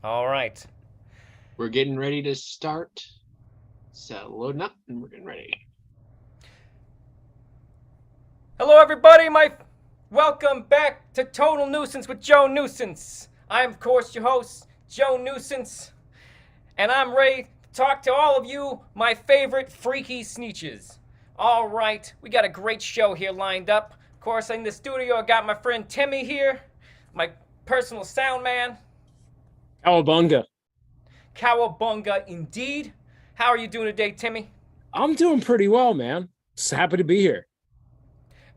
All right. We're getting ready to start. So loading up and we're getting ready. Hello, everybody. Welcome back to Total Nuisance with Joe Newsense. I'm, of course, your host, Joe Newsense, and I'm ready to talk to all of you, my favorite freaky sneeches. All right, we got a great show here lined up. Of course, in the studio, I got my friend Timmy here, my personal sound man. Cowabunga. Cowabunga, indeed. How are you doing today, Timmy? I'm doing pretty well, man. Just happy to be here.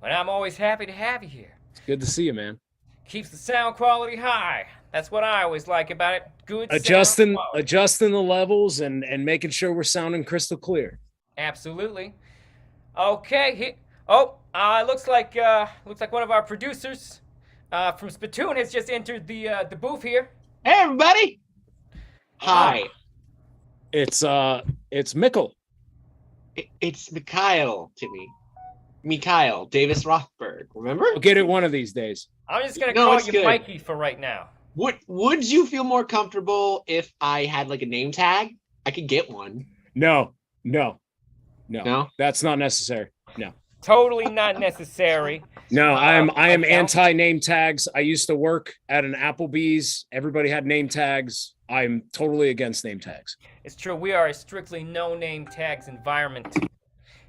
But I'm always happy to have you here. It's good to see you, man. Keeps the sound quality high. That's what I always like about it. Good adjusting sound the levels and making sure we're sounding crystal clear. Absolutely. Okay. Looks like one of our producers from Spittoon has just entered the booth here. Hey, everybody. Hi. It's Mikhail. It's Mikhail, Timmy. Mikhail Davis Rothberg. Remember? I'll get it one of these days. I'm just gonna call you Mikey for right now. Would you feel more comfortable if I had like a name tag? I could get one. No. That's not necessary. No. Totally not necessary. No, I am anti name tags. I used to work at an Applebee's. Everybody had name tags. I'm totally against name tags. It's true. We are a strictly no name tags environment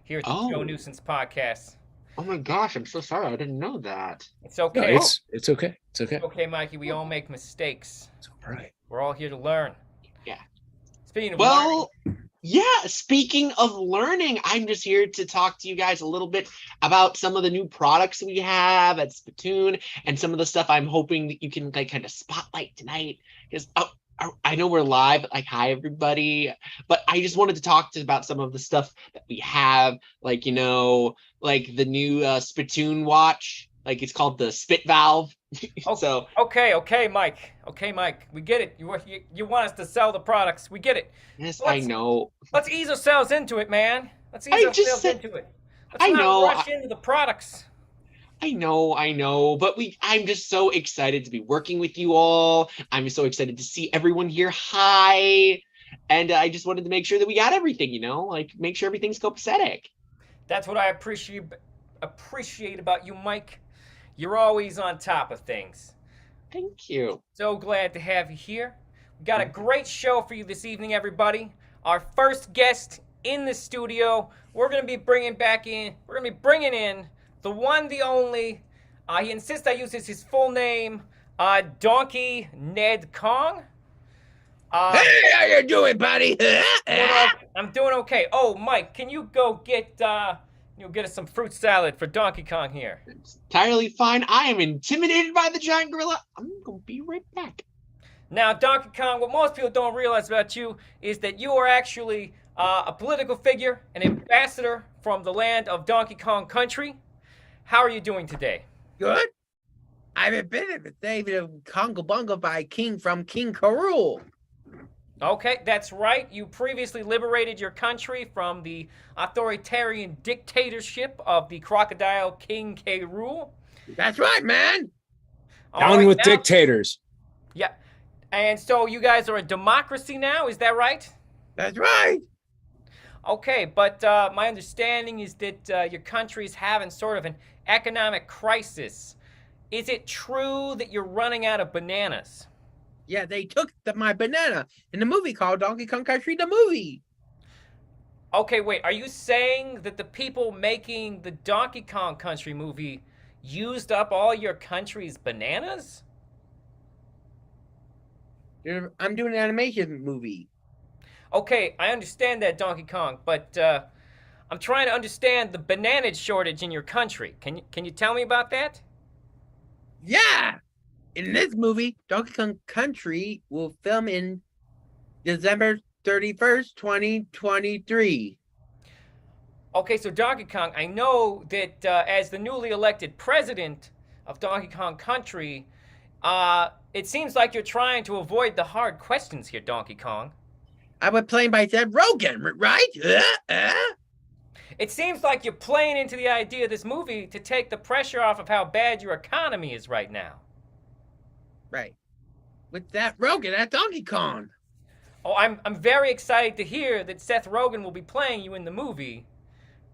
here at the Joe Newsense podcast. Oh my gosh, I'm so sorry. I didn't know that. It's okay. No, it's okay. It's okay. It's okay, Mikey. We all make mistakes. It's all right. We're all here to learn. Yeah. Speaking of learning. Yeah, speaking of learning, I'm just here to talk to you guys a little bit about some of the new products we have at Spittoon and some of the stuff I'm hoping that you can like kind of spotlight tonight. Because I know we're live, but like, hi everybody. But I just wanted to talk about some of the stuff that we have, like, you know, like the new Spittoon watch, like it's called the Spit Valve. So okay, Mike. Okay, Mike. We get it. You want us to sell the products. We get it. Yes, I know. Let's ease ourselves into it, man. Let's ease ourselves into it. Let's not rush into the products. I know, but I'm just so excited to be working with you all. I'm so excited to see everyone here. Hi. And I just wanted to make sure that we got everything, you know, like make sure everything's copacetic. That's what I appreciate about you, Mike. You're always on top of things. Thank you. So glad to have you here. We got a great show for you this evening, everybody. Our first guest in the studio, we're going to be bringing in the one, the only. He insists I use his full name, Donkey Ned Kong. Hey, how you doing, buddy? I'm doing okay. Oh, Mike, can you go get us some fruit salad for Donkey Kong here? It's entirely fine. I am intimidated by the giant gorilla. I'm going to be right back. Now, Donkey Kong, what most people don't realize about you is that you are actually a political figure, an ambassador from the land of Donkey Kong Country. How are you doing today? Good. I've been saved of Congo Bongo by King Karul. Okay, that's right. You previously liberated your country from the authoritarian dictatorship of the crocodile King K. Rool. That's right, man. Down with dictators. Yeah. And so you guys are a democracy now, is that right? That's right. Okay, but my understanding is that your country is having sort of an economic crisis. Is it true that you're running out of bananas? Yeah, they took my banana in the movie called Donkey Kong Country, the movie. Okay, wait, are you saying that the people making the Donkey Kong Country movie used up all your country's bananas? I'm doing an animation movie. Okay, I understand that, Donkey Kong, but I'm trying to understand the banana shortage in your country. Can you tell me about that? Yeah! In this movie, Donkey Kong Country will film in December 31st, 2023. Okay, so Donkey Kong, I know that as the newly elected president of Donkey Kong Country, it seems like you're trying to avoid the hard questions here, Donkey Kong. I was playing by Seth Rogen, right? It seems like you're playing into the idea of this movie to take the pressure off of how bad your economy is right now. Right. with that Rogan, that Donkey Kong. Oh, I'm very excited to hear that Seth Rogen will be playing you in the movie.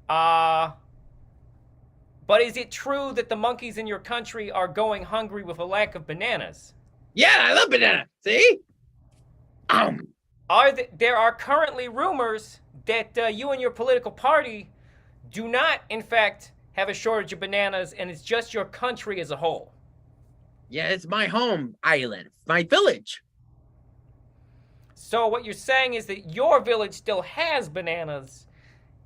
But is it true that the monkeys in your country are going hungry with a lack of bananas? Yeah, I love banana. See? There are currently rumors that you and your political party do not, in fact, have a shortage of bananas, and it's just your country as a whole. Yeah, it's my home island, my village. So what you're saying is that your village still has bananas.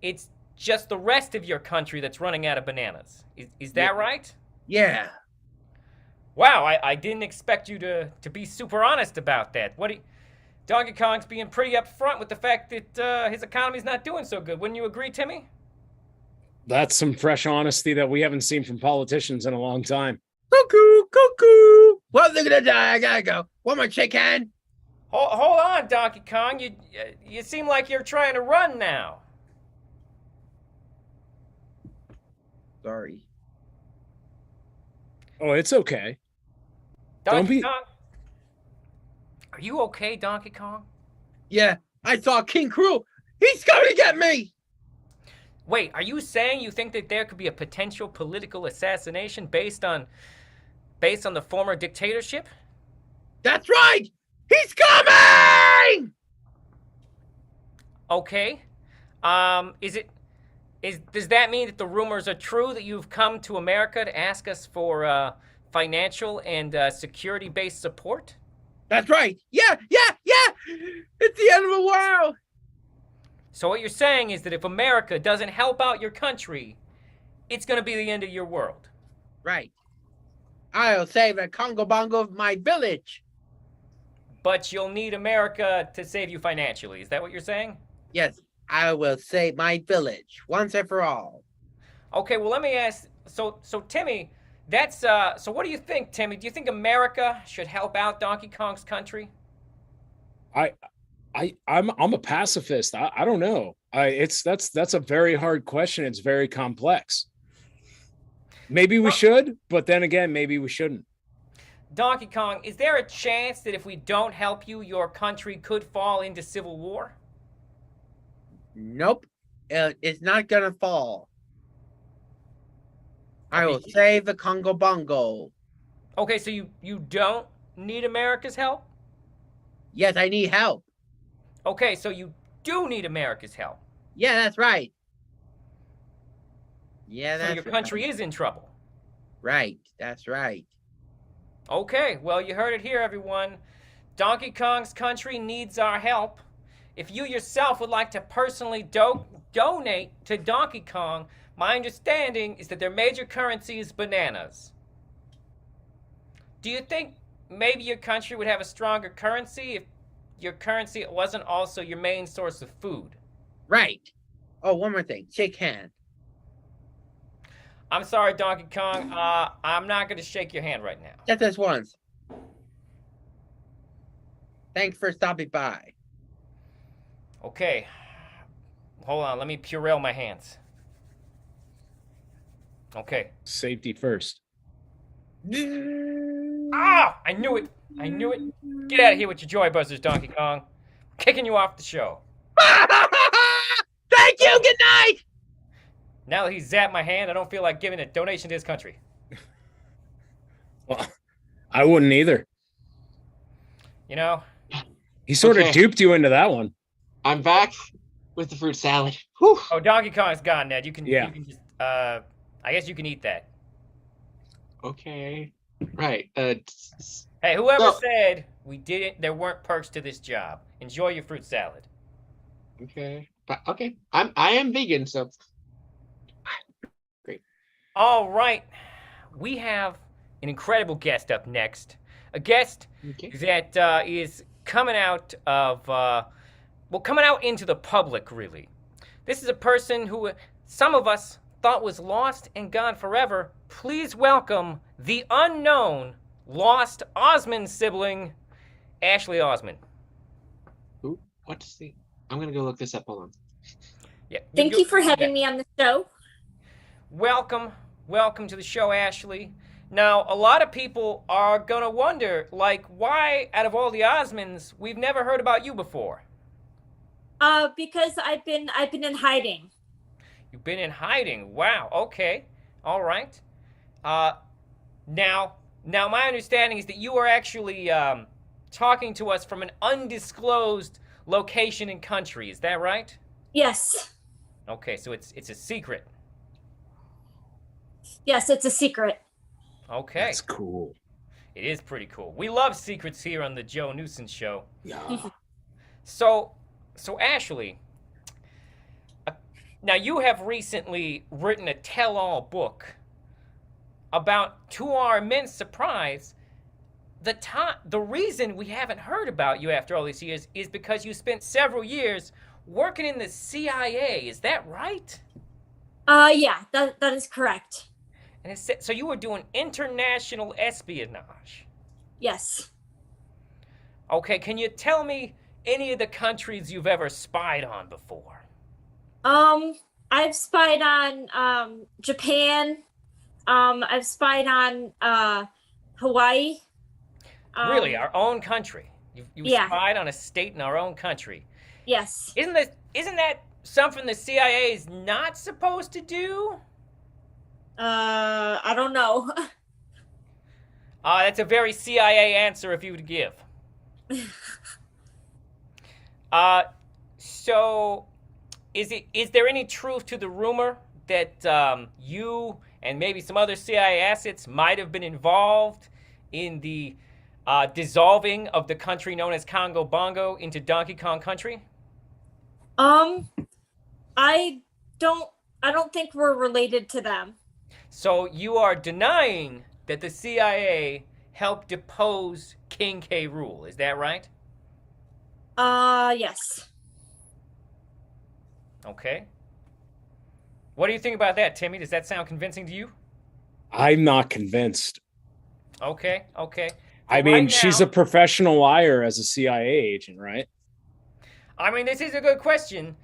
It's just the rest of your country that's running out of bananas. Is that right? Yeah. Wow, I didn't expect you to be super honest about that. Donkey Kong's being pretty upfront with the fact that his economy's not doing so good. Wouldn't you agree, Timmy? That's some fresh honesty that we haven't seen from politicians in a long time. Cuckoo, cuckoo. Well, they're gonna die. I gotta go. One more shake hand. Hold on, Donkey Kong. You seem like you're trying to run now. Sorry. Oh, it's okay. Donkey Kong? Are you okay, Donkey Kong? Yeah, I saw King Cruel. He's coming to get me. Wait, are you saying you think that there could be a potential political assassination based on the former dictatorship? That's right. He's coming. Okay. Does that mean that the rumors are true that you've come to America to ask us for financial and security-based support? That's right. Yeah. It's the end of the world. So what you're saying is that if America doesn't help out your country, it's going to be the end of your world. Right. I'll save the Congo Bongo of my village. But you'll need America to save you financially. Is that what you're saying? Yes, I will save my village once and for all. Okay, well, let me ask. So Timmy, so what do you think, Timmy? Do you think America should help out Donkey Kong's country? I'm a pacifist. I don't know. That's a very hard question. It's very complex. Maybe we should, but then again, maybe we shouldn't. Donkey Kong, is there a chance that if we don't help you, your country could fall into civil war? Nope. It's not gonna fall. I will save the Congo Bongo. Okay, so you don't need America's help? Yes, I need help. Okay, so you do need America's help. Yeah, that's right. Yeah, that's so your country is in trouble. Right, that's right. Okay, well, you heard it here, everyone. Donkey Kong's country needs our help. If you yourself would like to personally donate to Donkey Kong, my understanding is that their major currency is bananas. Do you think maybe your country would have a stronger currency if your currency wasn't also your main source of food? Right. Oh, one more thing. Shake hand. I'm sorry, Donkey Kong. I'm not going to shake your hand right now. Just this once. Thanks for stopping by. Okay. Hold on. Let me Purell my hands. Okay. Safety first. Ah! I knew it. I knew it. Get out of here with your joy buzzers, Donkey Kong. I'm kicking you off the show. Thank you. Good night. Now that he's zapped my hand, I don't feel like giving a donation to his country. Well, I wouldn't either. You know? He sort of duped you into that one. I'm back with the fruit salad. Whew. Oh, Donkey Kong's gone, Ned. You can just, I guess you can eat that. Okay. Right. Hey, whoever said there weren't perks to this job. Enjoy your fruit salad. Okay. But okay. I am vegan, so great. All right. We have an incredible guest up next. A guest that is coming out into the public, really. This is a person who some of us thought was lost and gone forever. Please welcome the unknown lost Osmand sibling, Ashley Osmand. Ooh, what's the? I'm gonna go look this up. Hold on. Yeah. Thank you for having me on the show. Welcome to the show, Ashley. Now, a lot of people are gonna wonder, like, why, out of all the Osmonds, we've never heard about you before. Because I've been in hiding. You've been in hiding. Wow. Okay. All right. Now, my understanding is that you are actually talking to us from an undisclosed location and country. Is that right? Yes. Okay, so it's a secret. Yes, it's a secret. Okay. That's cool. It is pretty cool. We love secrets here on the Joe Newsense Show. Yeah. So Ashley, now you have recently written a tell-all book about, to our immense surprise, the reason we haven't heard about you after all these years is because you spent several years working in the CIA. Is that right? Yeah, that is correct. And so you were doing international espionage. Yes. Okay, can you tell me any of the countries you've ever spied on before? I've spied on Japan. I've spied on Hawaii. Really, our own country? You Yeah. spied on a state in our own country? Yes. Isn't that something the CIA is not supposed to do? I don't know. That's a very CIA answer if you would give. So is there any truth to the rumor that you and maybe some other CIA assets might have been involved in the dissolving of the country known as Congo Bongo into Donkey Kong Country? I don't think we're related to them. So you are denying that the CIA helped depose King K. Rool, is that right? Yes. Okay. What do you think about that, Timmy? Does that sound convincing to you? I'm not convinced. Okay. I mean, Right she's now- a professional liar as a CIA agent, right? I mean, this is a good question.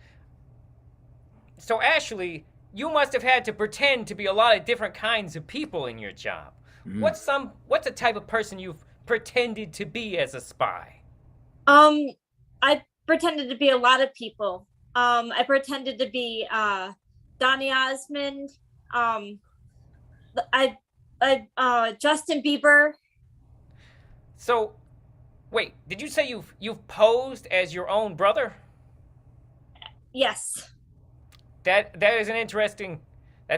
So, Ashley, you must have had to pretend to be a lot of different kinds of people in your job. Mm. What's a type of person you've pretended to be as a spy? I pretended to be a lot of people. I pretended to be Donny Osmond. Justin Bieber. So, wait, did you say you've posed as your own brother? Yes. That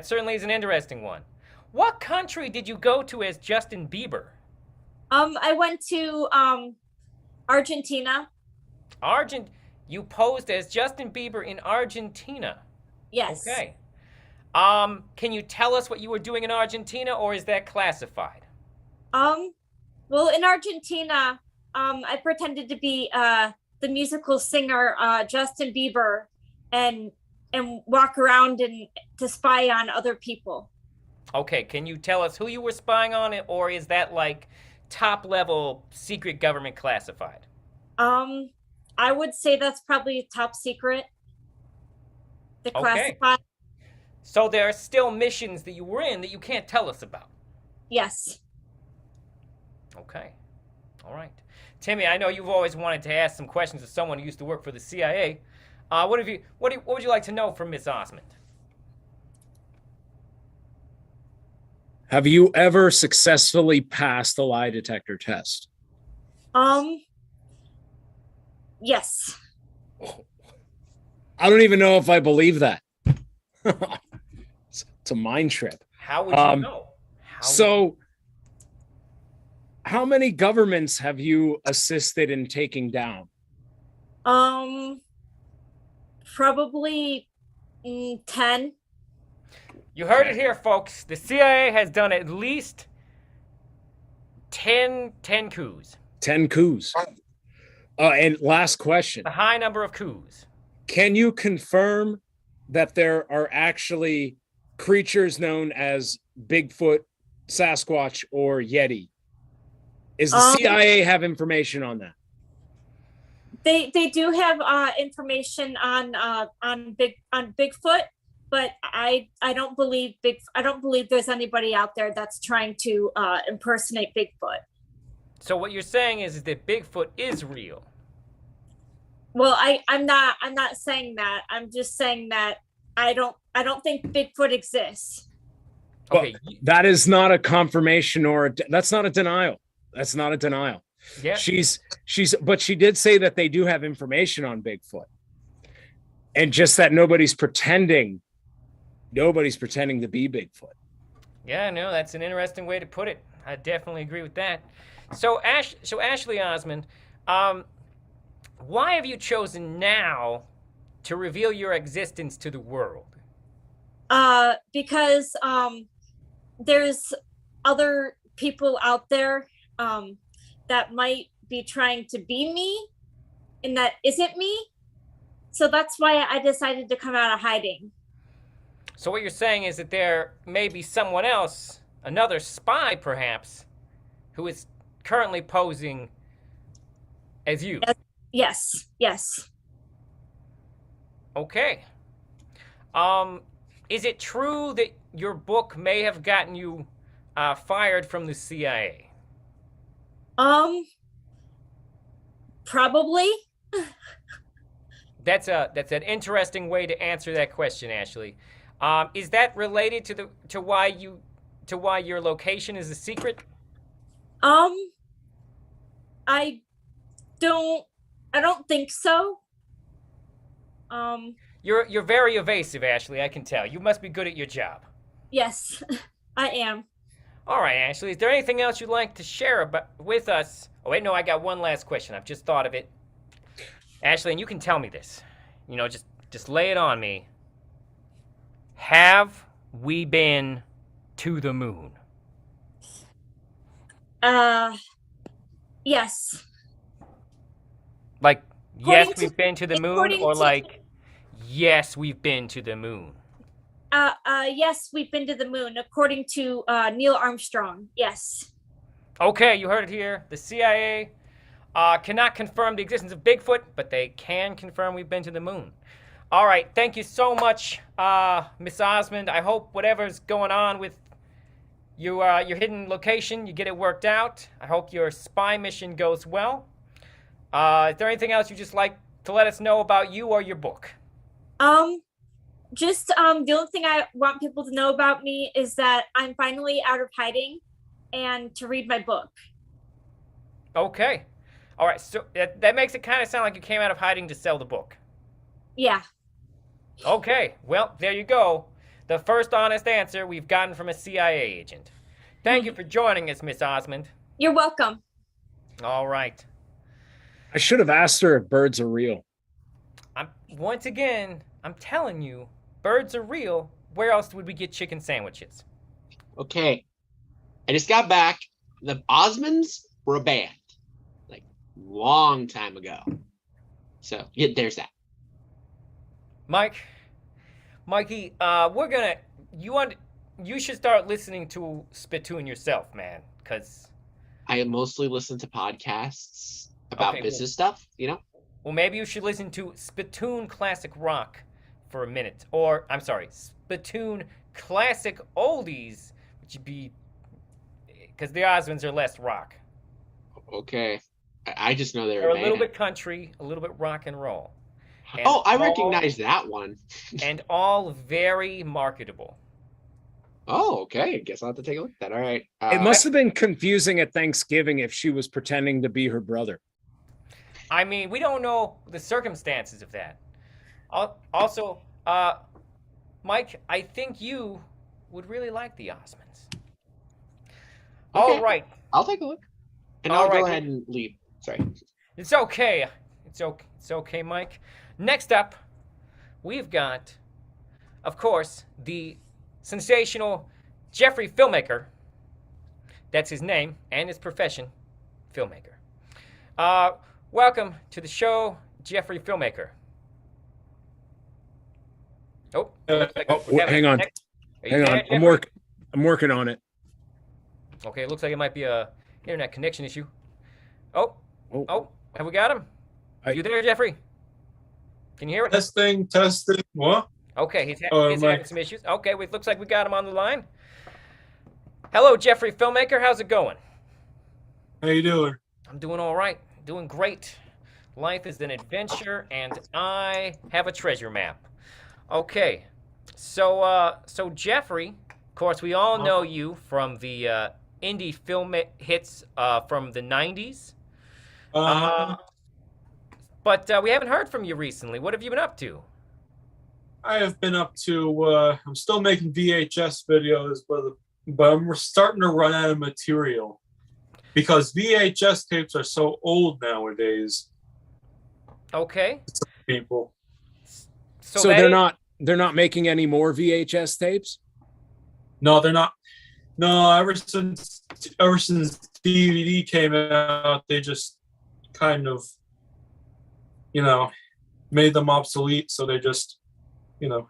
certainly is an interesting one. What country did you go to as Justin Bieber? I went to Argentina. You posed as Justin Bieber in Argentina. Yes. Okay. Can you tell us what you were doing in Argentina, or is that classified? Well, in Argentina, I pretended to be the musical singer Justin Bieber and walk around and to spy on other people. Okay, can you tell us who you were spying on, or is that like top level secret government classified? I would say that's probably top secret. The Okay. classified. So there are still missions that you were in that you can't tell us about. Yes. Okay. All right. Timmy, I know you've always wanted to ask some questions of someone who used to work for the CIA. What would you like to know from Miss Osmond? Have you ever successfully passed the lie detector test? Yes. I don't even know if I believe that. It's a mind trip. How would you know? How many governments have you assisted in taking down? Probably 10. You heard it here, folks. The CIA has done at least 10 coups. 10 coups. And last question. A high number of coups. Can you confirm that there are actually creatures known as Bigfoot, Sasquatch, or Yeti? Is the CIA have information on that? They do have information on Bigfoot. but I don't believe there's anybody out there that's trying to impersonate Bigfoot. So what you're saying is that Bigfoot is real. Well, I'm not saying that. I'm just saying that I don't think Bigfoot exists. Okay. Well, that is not a confirmation that's not a denial. That's not a denial. Yeah. But she did say that they do have information on Bigfoot. And just that nobody's pretending to be Bigfoot. Yeah, no, that's an interesting way to put it. I definitely agree with that. So Ashley Osmand, why have you chosen now to reveal your existence to the world? Because there's other people out there that might be trying to be me, and that isn't me. So that's why I decided to come out of hiding. So what you're saying is that there may be someone else, another spy perhaps, who is currently posing as you. Yes. Okay. Is it true that your book may have gotten you fired from the CIA? Probably. That's an interesting way to answer that question, Ashley. Is that related to why your location is a secret? I don't think so. You're very evasive, Ashley, I can tell. You must be good at your job. Yes, I am. All right, Ashley, is there anything else you'd like to share with us? Oh, wait, no, I got one last question. I've just thought of it. Ashley, and you can tell me this. Just lay it on me. Have we been to the moon? Yes. Like, yes, we've been to the moon, or like, yes, we've been to the moon? Yes, we've been to the moon, according to Neil Armstrong. Yes. Okay, you heard it here. The CIA cannot confirm the existence of Bigfoot, but they can confirm we've been to the moon. All right, thank you so much, Miss Osmand. I hope whatever's going on with your hidden location, you get it worked out. I hope your spy mission goes well. Is there anything else you'd just like to let us know about you or your book? Just the only thing I want people to know about me is that I'm finally out of hiding, and to read my book. Okay. All right, so that makes it kind of sound like you came out of hiding to sell the book. Yeah. Okay, well, there you go. The first honest answer we've gotten from a CIA agent. Thank you for joining us, Miss Osmand. You're welcome. All right. I should have asked her if birds are real. Once again, I'm telling you, birds are real. Where else would we get chicken sandwiches? Okay. I just got back. The Osmonds were a band. Like, long time ago. So, yeah, there's that. Mikey, you should start listening to Spittoon yourself, man, because I mostly listen to podcasts about business stuff, Well, maybe you should listen to Spittoon Classic Rock for a minute. Or, I'm sorry, Spittoon Classic Oldies, which would be, because the Osmonds are less rock. Okay. I just know they're a little bit country, a little bit rock and roll. And I recognize that one. And all very marketable. Oh, okay. Guess I'll have to take a look at that. All right. It must have been confusing at Thanksgiving if she was pretending to be her brother. I mean, we don't know the circumstances of that. Also, Mike, I think you would really like the Osmonds. Okay. All right. I'll take a look. And I'll go ahead and leave. Sorry. It's okay. It's okay, Mike. Next up, we've got, of course, the sensational Jeffrey Filmmaker. That's his name and his profession, filmmaker. Welcome to the show, Jeffrey Filmmaker. Hang on. I'm working on it. Okay, it looks like it might be a internet connection issue. Oh, have we got him? Are you there, Jeffrey? Can you hear us? Testing. What? Okay, he's Mike. having some issues. Okay, it looks like we got him on the line. Hello, Jeffrey Filmmaker. How's it going? How you doing? I'm doing all right. Doing great. Life is an adventure, and I have a treasure map. Okay, so Jeffrey, of course, we all know you from the indie film hits from the 90s. But we haven't heard from you recently. What have you been up to? I have been up to. I'm still making VHS videos, but I'm starting to run out of material because VHS tapes are so old nowadays. Okay. People. So they're not making any more VHS tapes? No, they're not. No, ever since DVD came out, they just kind of, made them obsolete. So they just, Well,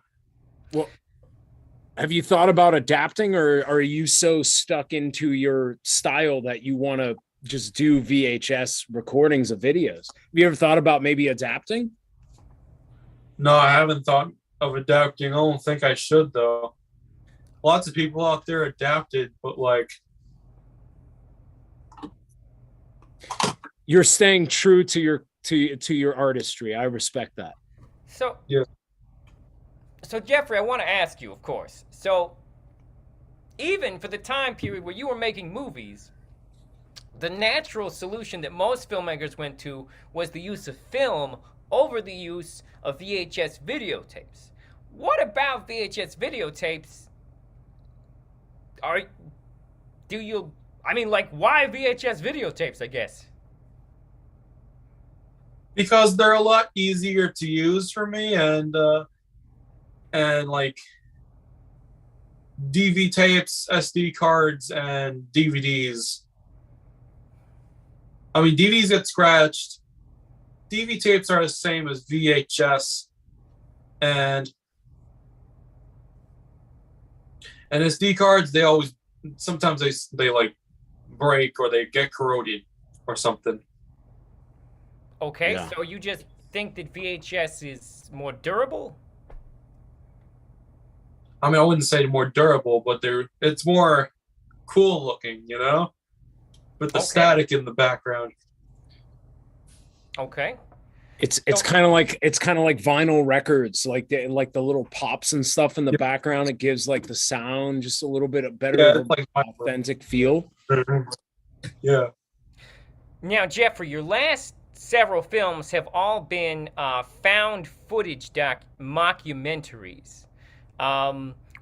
have you thought about adapting, or are you so stuck into your style that you want to just do VHS recordings of videos? Have you ever thought about maybe adapting? No, I haven't thought of adapting. I don't think I should, though. Lots of people out there adapted, but You're staying true to your artistry. I respect that. So yeah. So Jeffrey, I want to ask you, of course. So even for the time period where you were making movies, the natural solution that most filmmakers went to was the use of film over the use of VHS videotapes. What about VHS videotapes? Why VHS videotapes, I guess? Because they're a lot easier to use for me, and like DV tapes, SD cards, and DVDs. I mean, DVDs get scratched. DV tapes are the same as VHS, and SD cards, sometimes they like break or they get corroded or something. Okay, Yeah. So you just think that VHS is more durable? I mean, I wouldn't say more durable, but it's more cool looking, with the static in the background. Okay. It's kind of like vinyl records, like the little pops and stuff in the background. It gives like the sound just a little bit better, authentic feel. Yeah. Now, Jeffrey, your last several films have all been found footage mockumentaries.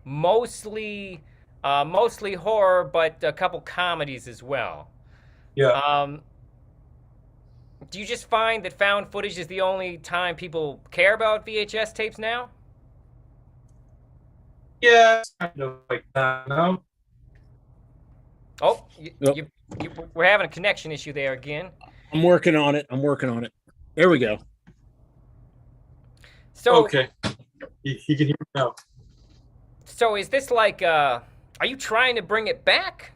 Mostly horror, but a couple comedies as well. Yeah. Do you just find that found footage is the only time people care about VHS tapes now? Yeah, it's kind of like that, no? Oh, we're having a connection issue there again. I'm working on it. There we go. So okay, you can hear me now. So is this like, are you trying to bring it back?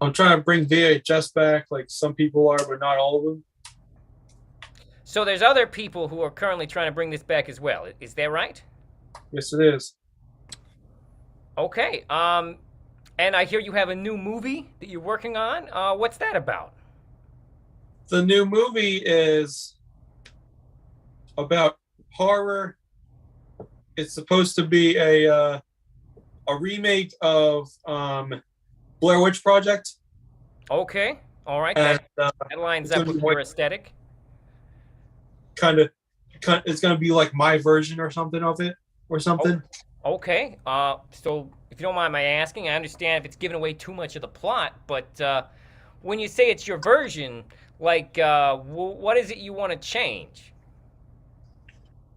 I'm trying to bring VHS back, like some people are, but not all of them. So there's other people who are currently trying to bring this back as well. Is that right? Yes, it is. Okay. And I hear you have a new movie that you're working on. What's that about? The new movie is about horror. It's supposed to be a remake of Blair Witch Project. Okay. All right. And, that lines up with your aesthetic. It's going to be like my version or something of it or something. Oh, okay. So if you don't mind my asking, I understand if it's giving away too much of the plot, but when you say it's your version, like, what is it you want to change?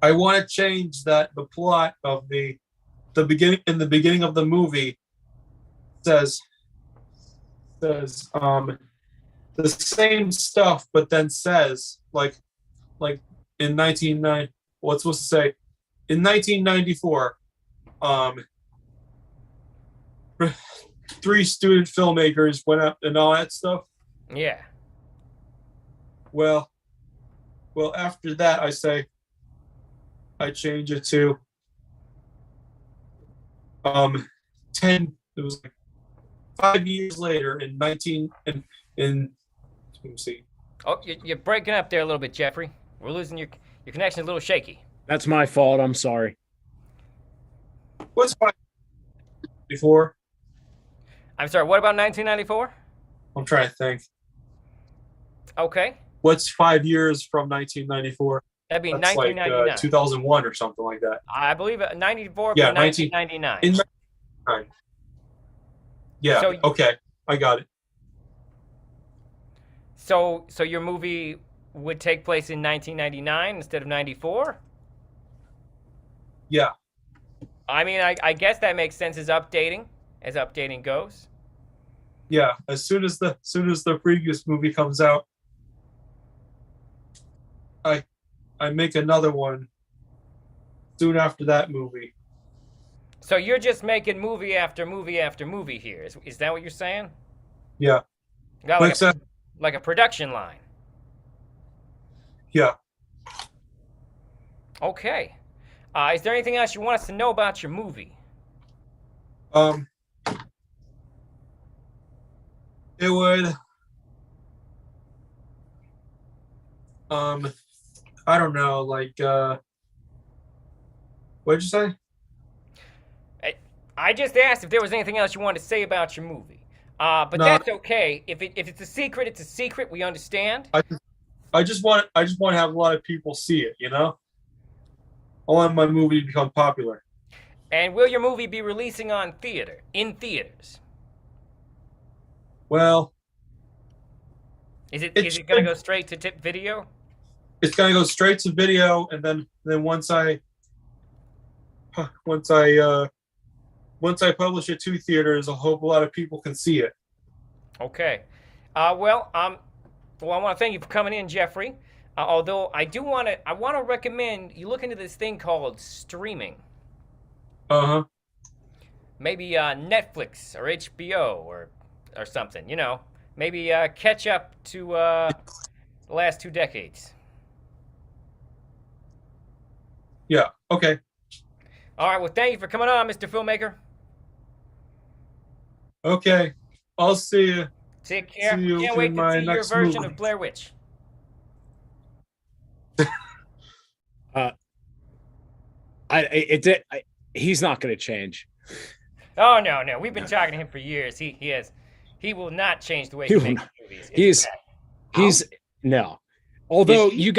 I want to change the plot of the beginning. In the beginning of the movie, says the same stuff, but then says like in 1990. What's supposed to say in 1994? 3 student filmmakers went up and all that stuff. Yeah. Well, after that, I change it to 10. It was like 5 years later in 19 in let me see. Oh, you're breaking up there a little bit, Jeffrey. We're losing your connection a little shaky. That's my fault. I'm sorry. What's 5 before? I'm sorry, what about 1994? I'm trying to think. Okay. What's 5 years from 1994? That'd be That's 1999. like 2001 or something like that. I believe 94 Yeah, but 1999. In 1999. Yeah, So- okay. I got it. So your movie would take place in 1999 instead of 94? Yeah. I mean, I guess that makes sense as updating goes. Yeah, as soon as the previous movie comes out, I make another one soon after that movie. So you're just making movie after movie after movie here. Is that what you're saying? Yeah. Got like a production line. Yeah. Okay. Is there anything else you want us to know about your movie? It would I don't know, like what'd you say? I just asked if there was anything else you wanted to say about your movie. But No. that's okay. If it's a secret, it's a secret. We understand. I just want to have a lot of people see it, you know? I want my movie to become popular. And will your movie be releasing in theaters? Well, Is it It's- going to go straight to tip video? it's gonna go straight to video, and then once I publish it to theaters, I hope a lot of people can see it. Okay. Well, I want to thank you for coming in, Jeffrey. Although I want to recommend you look into this thing called streaming. Uh-huh. Maybe Netflix or HBO or something. You know, maybe catch up to the last 2 decades. Yeah, okay. All right. Well, thank you for coming on, Mr. Filmmaker. Okay. I'll see you. Take care. See you Can't in wait to my see your next version movie. of Blair Witch. He's not going to change. Oh no, we've been talking to him for years. He will not change the way He he will makes not. movies. It's bad. He's no. Although Is he? you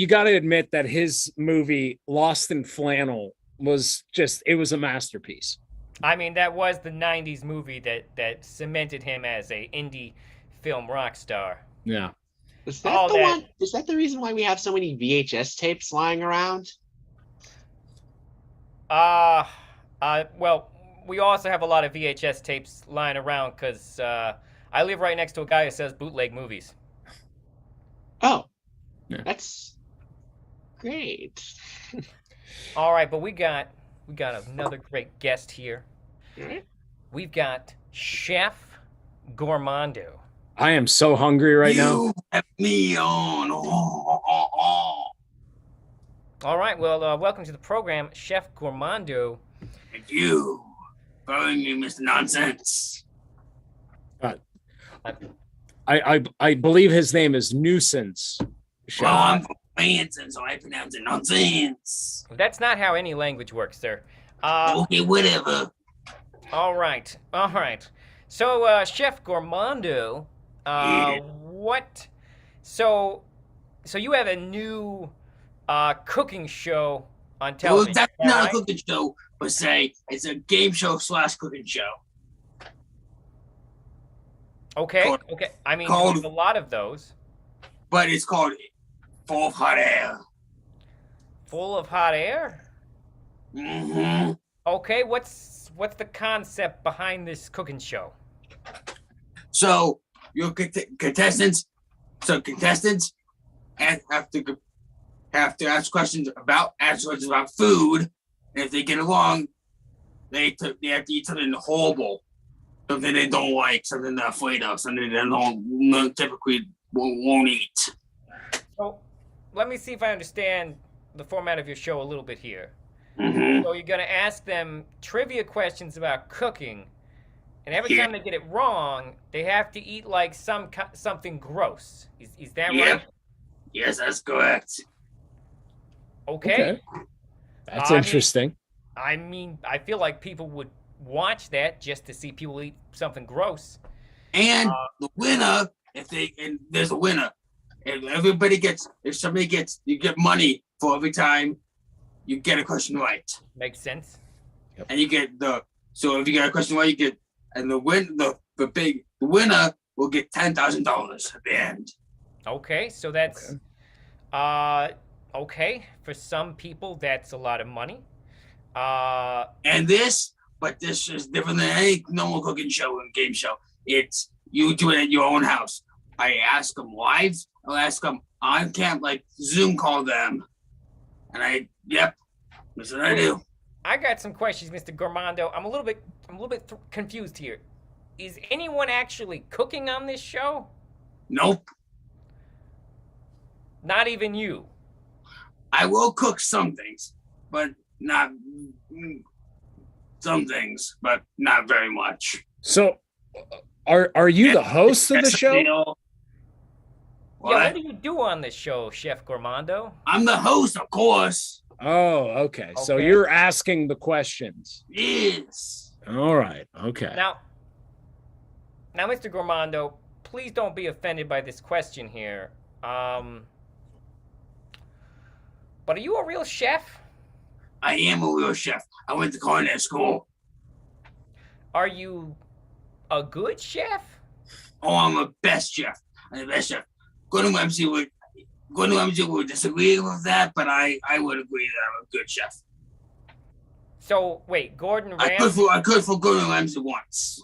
gotta admit that his movie Lost in Flannel was it was a masterpiece. I mean, that was the '90s movie that cemented him as a indie film rock star. Yeah. Is that All the that- one? Is that the reason why we have so many VHS tapes lying around? Well, we also have a lot of VHS tapes lying around because I live right next to a guy who sells bootleg movies. Oh, Yeah. that's great. All right, but we got another great guest here. Alright. We've got Chef Gourmando. I am so hungry right now. You have me on. All right, well, welcome to the program, Chef Gourmando. Thank you. Following me, Mr. Nonsense. I believe his name is Newsense Show. Well, I'm from Manson, so I pronounce it nonsense. That's not how any language works, sir. Okay, whatever. All right. So, Chef Gourmando, Yeah. what? So you have a new cooking show on Well, television. that's is that not a right? cooking show, but say it's a game show / cooking show. Okay. called- Okay. I mean, called- there's a lot of those. But it's called Full of Hot Air. Full of hot air. Mm-hmm. Okay. What's the concept behind this cooking show? So your contestants have to ask questions about food, and if they get along, they have to eat something horrible, something they don't like, something they're afraid of, something they don't typically won't eat. So, let me see if I understand the format of your show a little bit here. Mm-hmm. So you're gonna ask them trivia questions about cooking, and every Yeah. time they get it wrong, they have to eat like something gross. Is that Yep. right? Yes, that's correct. Okay. That's I mean- interesting. I mean, I feel like people would watch that just to see people eat something gross. And the winner, and there's a winner. If somebody gets, you get money for every time you get a question right. Makes sense. And you get so if you get a question right, you get, and the winner will get $10,000 at the end. Okay, so that's okay. For some people, that's a lot of money. And this is different than any normal cooking show and game show. It's you do it at your own house. I ask them live. I'll ask them on camp, like Zoom call them, and that's what I do. I got some questions, Mr. Gourmando. I'm a little bit confused here. Is anyone actually cooking on this show? Nope. Not even you. I will cook some things, but not some things, but not very much. So, are you the host of the show? Yeah, what do you do on this show, Chef Gourmando? I'm the host, of course. Oh, okay. So Okay. you're asking the questions. Yes. All right. Okay. Now, Mr. Gourmando, please don't be offended by this question here. But are you a real chef? I am a real chef. I went to culinary school. Are you a good chef? Oh, I'm the best chef. I'm the best chef. Gordon Ramsay would disagree with that, but I would agree that I'm a good chef. So, wait, Gordon I Ramsay, cooked for Gordon Ramsay once.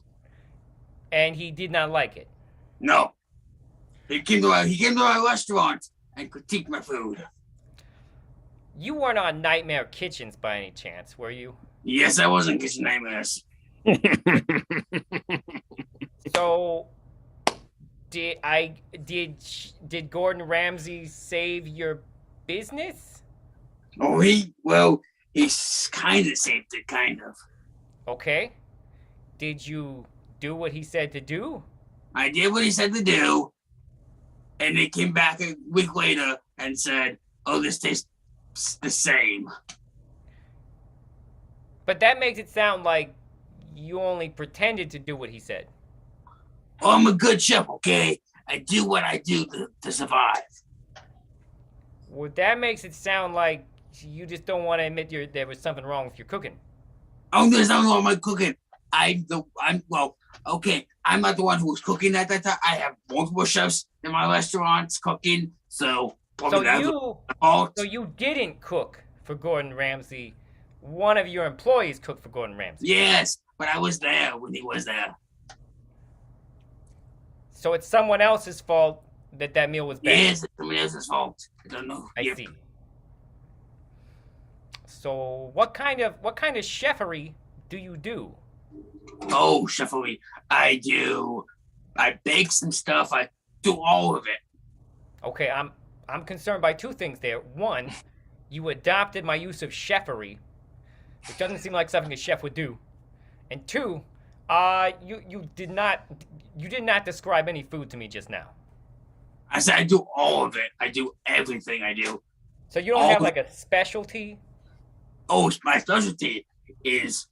and he did not like it. No. He came to my restaurant and critiqued my food. You weren't on Nightmare Kitchens by any chance, were you? Yes, I was in Kitchen Nightmares. So, did Gordon Ramsay save your business? Oh, he kind of saved it, kind of. Okay. Did you do what he said to do? I did what he said to do, and they came back a week later and said, "Oh, this tastes the same." But that makes it sound like you only pretended to do what he said. Oh, I'm a good chef, okay? I do what I do to survive. Well, that makes it sound like you just don't want to admit there was something wrong with your cooking. Oh, there's nothing wrong with my cooking. I'm not the one who was cooking at that time. I have multiple chefs in my restaurants cooking, so probably that's the fault. So you didn't cook for Gordon Ramsay. One of your employees cooked for Gordon Ramsay. Yes, but I was there when he was there. So it's someone else's fault that meal was bad. Yes, it's somebody else's fault. I don't know. I Yep. see. So what kind of chefery do you do? Oh, chefery. I bake some stuff. I do all of it. Okay, I'm concerned by two things there. One, you adopted my use of chefery, which doesn't seem like something a chef would do. And two, you did not describe any food to me just now. I said I do all of it. I do everything I do. So you don't have like a specialty? Oh, my specialty is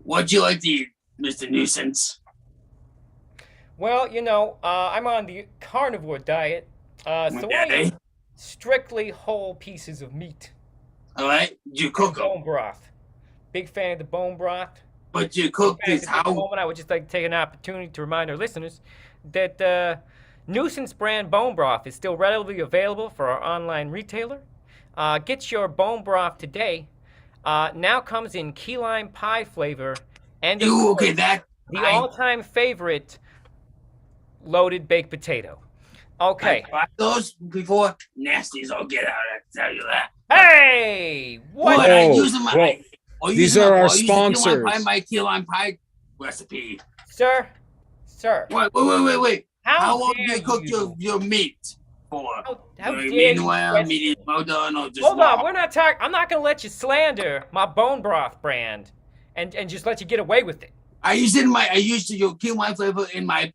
what you like to eat, Mr. Newsense. Well, I'm on the carnivore diet, so I eat strictly whole pieces of meat. All right, you cook them. Bone broth. Big fan of the bone broth. But you cook this At this how? moment, I would just like to take an opportunity to remind our listeners that Newsense brand bone broth is still readily available for our online retailer. Get your bone broth today. Now comes in key lime pie flavor and the all-time favorite loaded baked potato. Okay. I tried those before. Nasties, I'll get out. I can tell you that. Hey! What? But I use them. These are our sponsors. My key lime pie recipe. Sir. Wait. How long do dare you cook your meat For How dare you medium well, question- medium well done, or just Hold on, raw? we're not talking. I'm not gonna let you slander my bone broth brand, and just let you get away with it. I used your key lime flavor in my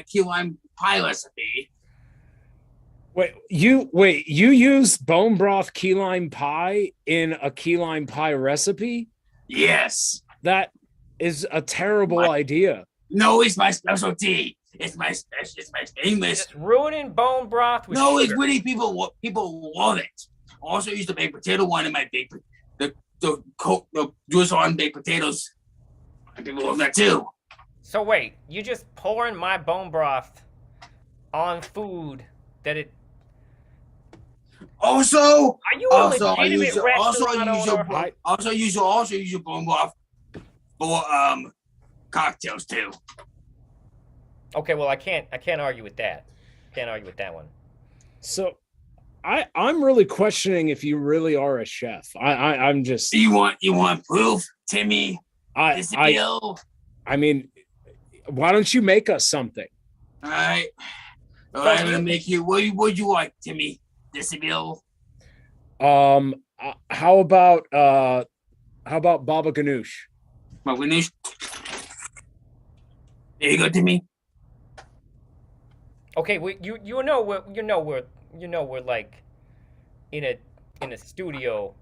key lime pie recipe. Wait, you use bone broth key lime pie in a key lime pie recipe? Yes. That is a terrible idea. No, it's my specialty. It's my famous. Just ruining bone broth with No, sugar. it's really people love it. I also use the baked potato one in my the juice on baked potatoes. And people love that too. So wait, you just pouring my bone broth on food that it. Also, Are you a also I legitimate use restaurant owner? also use your bone broth for cocktails too. Okay, well I can't argue with that. Can't argue with that one. So I'm really questioning if you really are a chef. I'm just You want proof, Timmy? I mean, why don't you make us something? All right, I'm gonna make you. What would you like, Timmy? Decibel. How about baba ganoush? My winners. There you go, Timmy. Okay, you know we're like in a studio.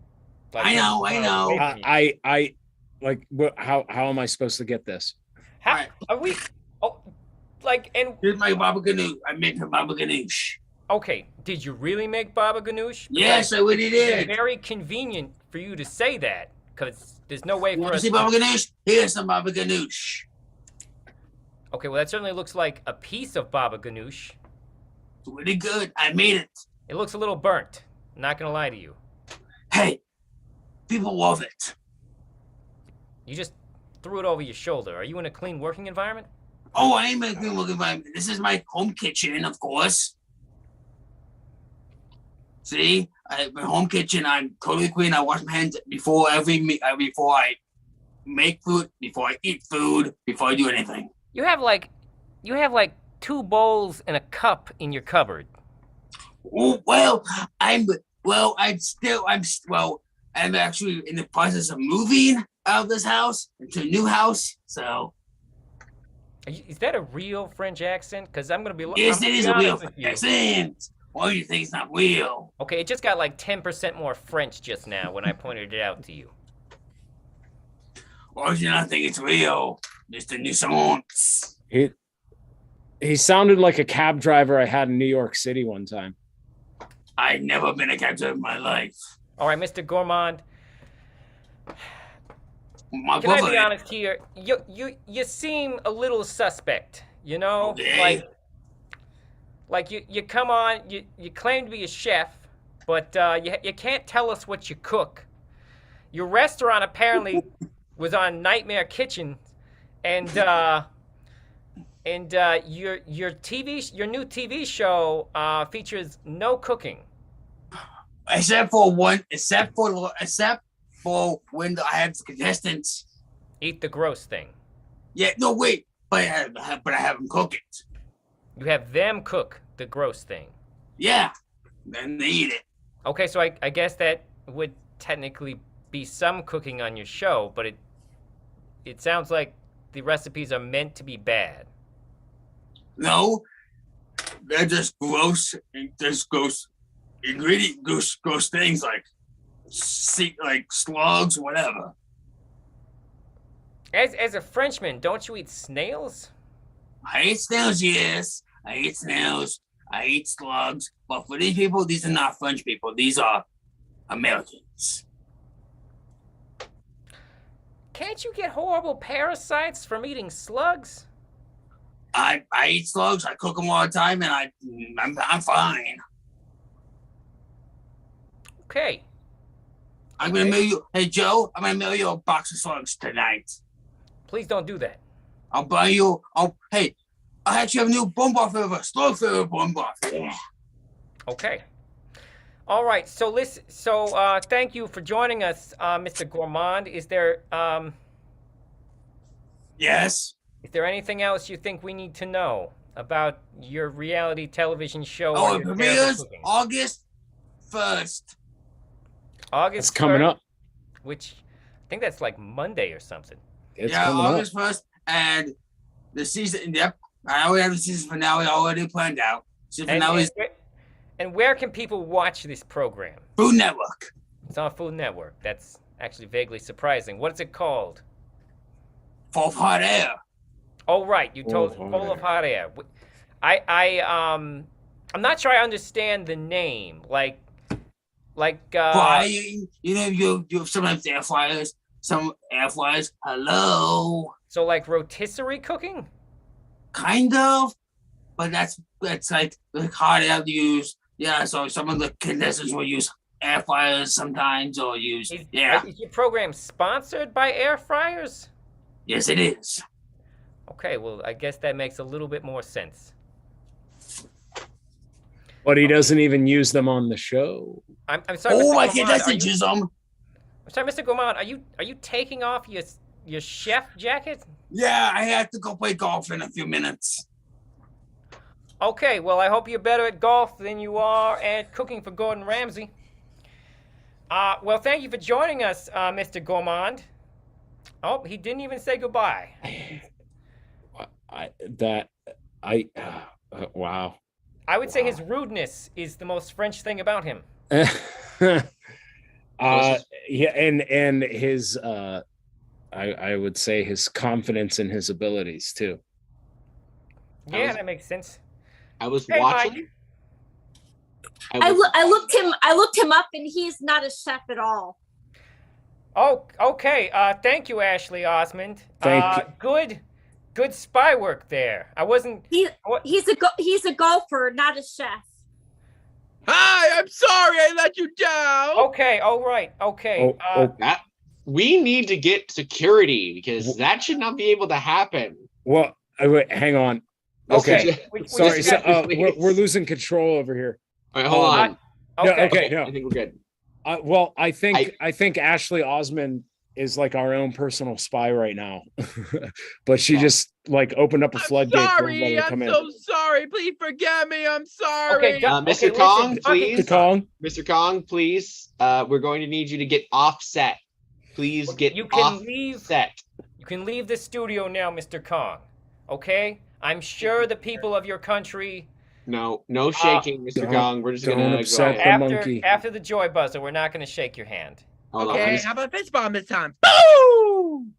Like, I know. I like what? How am I supposed to get this? How Alright. are we? Oh, like and Here's my baba ganoush. I made her baba ganoush. okay. Did you really make baba ganoush? Yes, I really It's did. very convenient for you to say that because there's no way You for want to us. see baba ganoush? Here's some baba ganoush. Okay, well that certainly looks like a piece of baba ganoush. It's really good. I made it. It looks a little burnt. Not gonna lie to you. Hey, people love it. You just threw it over your shoulder. Are you in a clean working environment? Oh, I am a good looking environment. This is my home kitchen, of course. See, my home kitchen. I'm totally clean. I wash my hands before before I make food, before I eat food, before I do anything. You have like 2 bowls and a cup in your cupboard. Oh I'm actually in the process of moving out of this house into a new house. So Is that a real French accent? Because I'm gonna be. yes, I'm it gonna is be a real honest with you. accent. Why do you think it's not real? Okay, it just got like 10% more French just now when I pointed it out to you. Why do you not think it's real, Mr. Newsense? He sounded like a cab driver I had in New York City one time. I've never been a cab driver in my life. All right, Mr. Gourmand. My Can I brother. be honest here? You seem a little suspect. You know, Okay. like you come on, you claim to be a chef, but you can't tell us what you cook. Your restaurant apparently was on Nightmare Kitchen, and your new TV show features no cooking. Except for when I have the contestants. Eat the gross thing. Yeah, no wait, but I have them cook it. You have them cook the gross thing. Yeah, then they eat it. Okay, so I guess that would technically be some cooking on your show, but it sounds like the recipes are meant to be bad. No, they're just gross gross things like slugs, whatever. As a Frenchman, don't you eat snails? I eat snails, yes. I eat snails. I eat slugs. But for these people, these are not French people. These are Americans. Can't you get horrible parasites from eating slugs? I eat slugs. I cook them all the time, and I'm fine. Okay. I'm gonna mail you. Hey Joe, I'm gonna mail you a box of slugs tonight. Please don't do that. I'll buy you. Hey, I actually have a new bone broth flavor, slug flavor bone broth. Yeah. Okay. All right. So listen. So thank you for joining us, Mr. Gourmand. Is there Yes. anything else you think we need to know? about your reality television show. Oh, on it your terrible premieres cooking. August 1st. August It's coming 3rd, up. which I think that's like Monday or something. It's Yeah, coming August 1st. And the season, yep. I already have the season finale already planned out. Season finale is And where can people watch this program? Food Network. It's on Food Network. That's actually vaguely surprising. What is it called? Full of Hot Air. Oh, right. You told Full of Full of Hot Air. I'm not sure I understand the name. Why, You know, you sometimes air fryers. Some air fryers. Hello. so like rotisserie cooking? Kind of. But that's like hot air to use. Yeah, so some of the contestants will use air fryers sometimes or use Is your program sponsored by air fryers? Yes, it is. Okay, well, I guess that makes a little bit more sense. But he doesn't even use them on the show. I'm sorry, Oh, Mr. my Gourmand, contestants use them. I'm sorry, Mr. Gourmand, are you taking off your chef jacket? Yeah, I have to go play golf in a few minutes. Okay, well, I hope you're better at golf than you are at cooking for Gordon Ramsay. Well, thank you for joining us, Mr. Gourmand. Oh, he didn't even say goodbye. Wow. I would say his rudeness is the most French thing about him. Yeah, and his I would say his confidence in his abilities too. Yeah, that makes sense. I was Hey, watching. Mike. I looked him up, and he's not a chef at all. Oh, okay. Thank you, Ashley Osmand. Thank you. Good spy work there. I wasn't. He's a golfer, not a chef. Hi, I'm sorry I let you down. Okay, all right, okay. We need to get security because that should not be able to happen. Well, wait, hang on. Okay. We Sorry, just got- we're losing control over here. All right, hold on. Okay. No. I think we're good. Well, I think Ashley Osmond is like our own personal spy right now, but she just like opened up a floodgate for everybody to come in. I'm so sorry. Please forgive me. I'm sorry. Okay, Mr. Kong, please. Mr. Kong, Mr. Kong, please. We're going to need you to get offset. Please get offset. You can leave the studio now, Mr. Kong. Okay? I'm sure the people of your country. No shaking, Mr. Kong. We're just gonna upset go. the monkey. After the joy buzzer, we're not gonna shake your hand. Hold on, Okay, I'm just- how about fist bomb this time? Boom!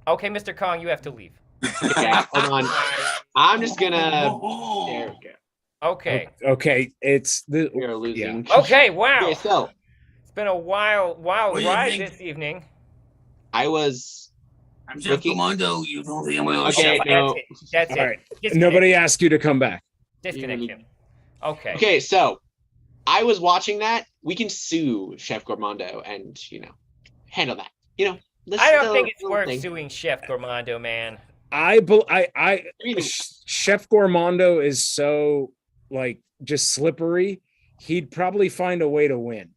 Okay, Mr. Kong, you have to leave. okay, hold on. I'm just gonna. There we go. Okay. Okay, it's the We are losing. Okay, wow. Okay, so It's been a wild What do you ride think? this evening. I was. I'm Chef Gourmando. You don't think I'm going to Okay, chef? no. That's it. all right. Disconnect. Nobody asked you to come back. Disconnect him. Okay. Okay, so I was watching that. We can sue Chef Gourmando and handle that. I don't think it's worth suing Chef Gourmando, man. Chef Gourmando is so like just slippery. He'd probably find a way to win.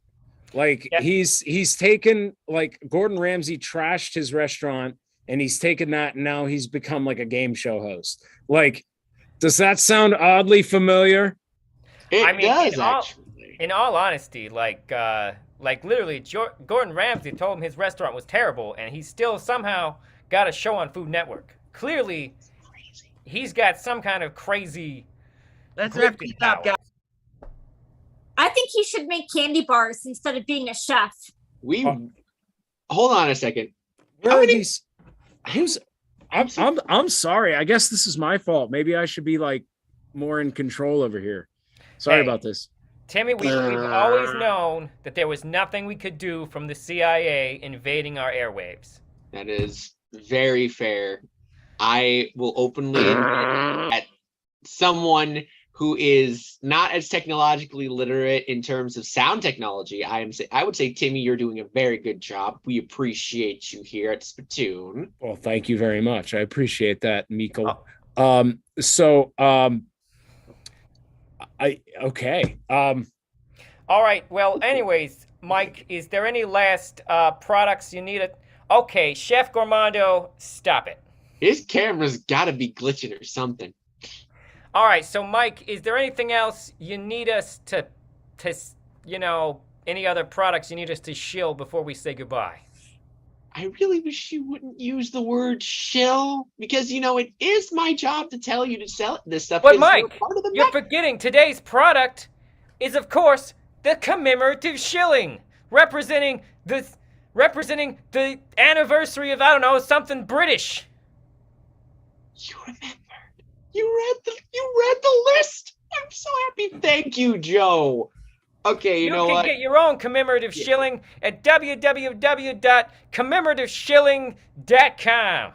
Like Yep. he's taken, like, Gordon Ramsay trashed his restaurant and he's taken that and now he's become like a game show host. Like, does that sound oddly familiar? It does actually. In all honesty, like literally, Gordon Ramsay told him his restaurant was terrible, and he still somehow got a show on Food Network. Clearly, he's got some kind of crazy. Let's wrap Griffin this up, power. guys. I think he should make candy bars instead of being a chef. Hold on a second. Where How are many- these? I'm sorry. I guess this is my fault. Maybe I should be like more in control over here. Sorry Hey. about this. Timmy, we've always known that there was nothing we could do from the CIA invading our airwaves. That is very fair. I will openly admit that someone who is not as technologically literate in terms of sound technology, I would say, Timmy, you're doing a very good job. We appreciate you here at Spittoon. Well, thank you very much. I appreciate that, Mikhail. Oh. Okay. All right. Well, anyways, Mike, is there any last products you need? Okay, Chef Gourmando, stop it. His camera's got to be glitching or something. All right, so Mike, is there anything else you need us to, any other products you need us to shill before we say goodbye? I really wish you wouldn't use the word shill because, it is my job to tell you to sell this stuff. But because Mike, part of the you're forgetting today's product is, of course, the commemorative shilling, representing the anniversary of, I don't know, something British. You remembered. You read the list. I'm so happy. Thank you, Joe. Okay, you know can what? get your own commemorative shilling at www.commemorativeShilling.com.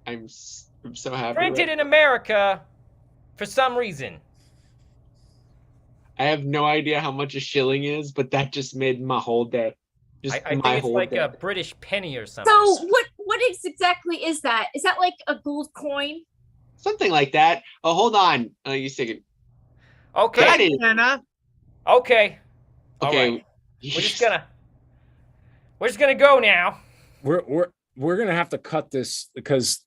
I'm so happy. Printed in America for some reason. I have no idea how much a shilling is, but that just made my whole day. I think it's like a British penny or something. So what exactly is that? Is that like a gold coin? Something like that. Oh, hold on. You second. Okay. That is, Anna. Okay. All okay. right. We're just gonna go now. We're gonna have to cut this because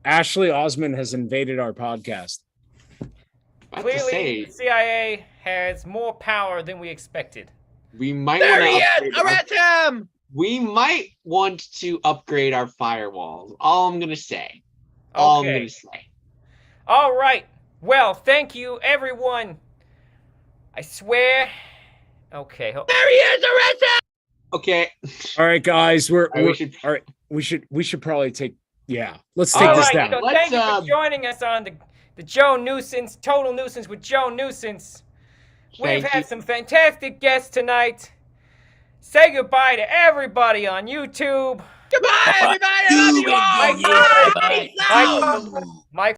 Ashley Osmond has invaded our podcast. Clearly, the CIA has more power than we expected. We might There want he to is! Arrest him! We might want to upgrade our firewalls. All I'm gonna say. All I'm gonna say. All right. Well, thank you, everyone. I swear. Okay. There he is! Arrest him! Okay. All right, guys. All right, We should probably take. Yeah. Let's take All this right. down. So thank you for joining us on the Joe Newsense Total Nuisance with Joe Newsense. We've had some fantastic guests tonight. Say goodbye to everybody on YouTube. Goodbye, everybody! I love you all! Mike,